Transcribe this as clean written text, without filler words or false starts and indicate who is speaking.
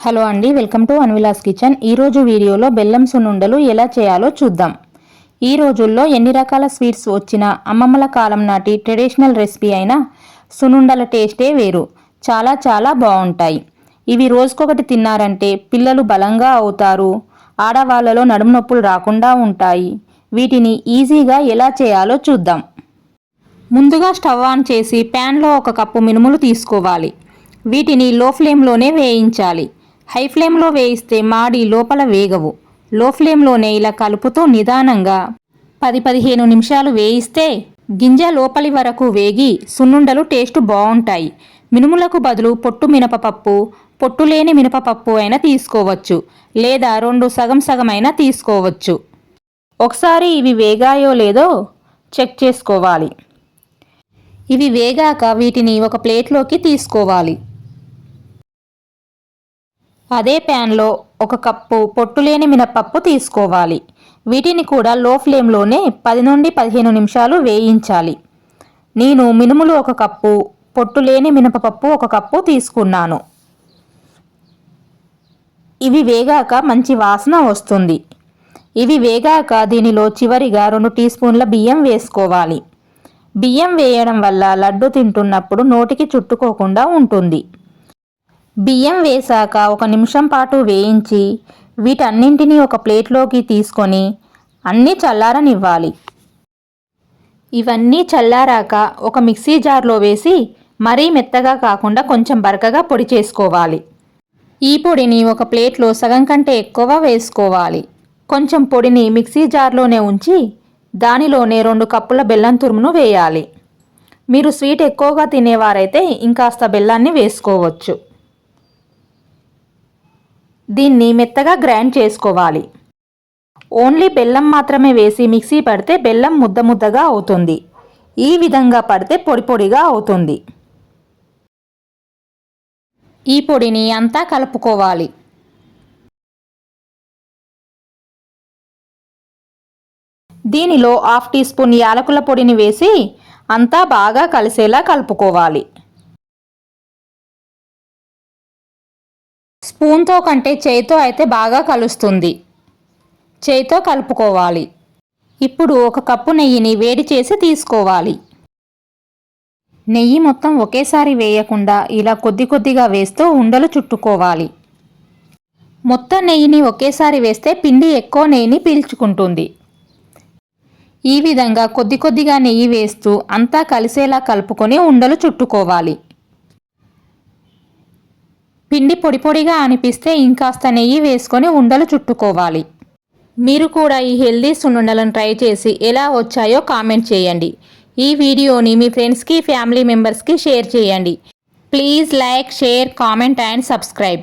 Speaker 1: Hello అండి, welcome to అన్విలాస్ kitchen. ఈరోజు వీడియోలో బెల్లం సున్నుండలు ఎలా చేయాలో చూద్దాం. ఈ రోజుల్లో ఎన్ని రకాల స్వీట్స్ వచ్చినా అమ్మమ్మల కాలం నాటి ట్రెడిషనల్ రెసిపీ అయిన సున్నుండల టేస్టే వేరు. చాలా చాలా బాగుంటాయి. ఇవి రోజుకొకటి తిన్నారంటే పిల్లలు బలంగా అవుతారు, ఆడవాళ్ళలో నడుము నొప్పులు రాకుండా ఉంటాయి. వీటిని ఈజీగా ఎలా చేయాలో చూద్దాం. ముందుగా స్టవ్ ఆన్ చేసి ప్యాన్లో 1 కప్పు మినుములు తీసుకోవాలి. వీటిని లో ఫ్లేమ్లోనే వేయించాలి. హై ఫ్లేమ్లో వేయిస్తే మాడి లోపల వేగవు. లో ఫ్లేమ్లోనే ఇలా కలుపుతూ నిదానంగా 10-15 నిమిషాలు వేయిస్తే గింజ లోపలి వరకు వేగి సున్నుండలు టేస్ట్ బాగుంటాయి. మినుములకు బదులు పొట్టు మినపపప్పు, పొట్టు లేని మినపపప్పు అయినా తీసుకోవచ్చు, లేదా 2 సగం సగమైనా తీసుకోవచ్చు. ఒకసారి ఇవి వేగాయో లేదో చెక్ చేసుకోవాలి. ఇవి వేగాక వీటిని ఒక ప్లేట్లోకి తీసుకోవాలి. అదే ప్యాన్లో 1 కప్పు పొట్టులేని మినపప్పు తీసుకోవాలి. వీటిని కూడా లో ఫ్లేమ్లోనే 10-15 నిమిషాలు వేయించాలి. నేను మినుములు 1 కప్పు, పొట్టులేని మినపపప్పు 1 కప్పు తీసుకున్నాను. ఇవి వేగాక మంచి వాసన వస్తుంది. ఇవి వేగాక దీనిలో చివరిగా 2 టీ స్పూన్ల బియ్యం వేసుకోవాలి. బియ్యం వేయడం వల్ల లడ్డు తింటున్నప్పుడు నోటికి చుట్టుకోకుండా ఉంటుంది. బియ్యం వేశాక 1 నిమిషం పాటు వేయించి వీటన్నింటినీ ఒక ప్లేట్లోకి తీసుకొని అన్నీ చల్లారనివ్వాలి. ఇవన్నీ చల్లారాక ఒక మిక్సీ జార్లో వేసి మరీ మెత్తగా కాకుండా కొంచెం బరకగా పొడి చేసుకోవాలి. ఈ పొడిని ఒక ప్లేట్లో సగం కంటే ఎక్కువ వేసుకోవాలి. కొంచెం పొడిని మిక్సీ జార్లోనే ఉంచి దానిలోనే 2 కప్పుల బెల్లం తురుమును వేయాలి. మీరు స్వీట్ ఎక్కువగా తినేవారైతే ఇంకాస్త బెల్లాన్ని వేసుకోవచ్చు. దీన్ని మెత్తగా గ్రైండ్ చేసుకోవాలి. ఓన్లీ బెల్లం మాత్రమే వేసి మిక్సీ పడితే బెల్లం ముద్ద ముద్దగా అవుతుంది. ఈ విధంగా పడితే పొడి పొడిగా అవుతుంది. ఈ పొడిని అంతా కలుపుకోవాలి. దీనిలో 1/2 టీ స్పూన్ యాలకుల పొడిని వేసి అంతా బాగా కలిసేలా కలుపుకోవాలి. స్పూన్తో కంటే చేయితో అయితే బాగా కలుస్తుంది. చేయితో కలుపుకోవాలి. ఇప్పుడు 1 కప్పు నెయ్యిని వేడి చేసి తీసుకోవాలి. నెయ్యి మొత్తం ఒకేసారి వేయకుండా ఇలా కొద్ది కొద్దిగా వేస్తూ ఉండలు చుట్టుకోవాలి. మొత్తం నెయ్యిని ఒకేసారి వేస్తే పిండి ఎక్కువ నెయ్యిని పీల్చుకుంటుంది. ఈ విధంగా కొద్ది కొద్దిగా నెయ్యి వేస్తూ అంతా కలిసేలా కలుపుకొని ఉండలు చుట్టుకోవాలి. పిండి పొడి పొడిగా అనిపిస్తే ఇంకాస్త నెయ్యి వేసుకొని ఉండలు చుట్టుకోవాలి. మీరు కూడా ఈ హెల్దీ సున్నుండలను ట్రై చేసి ఎలా వచ్చాయో కామెంట్ చేయండి. ఈ వీడియోని మీ ఫ్రెండ్స్కి, ఫ్యామిలీ మెంబర్స్కి షేర్ చేయండి. Please like, share, comment and subscribe.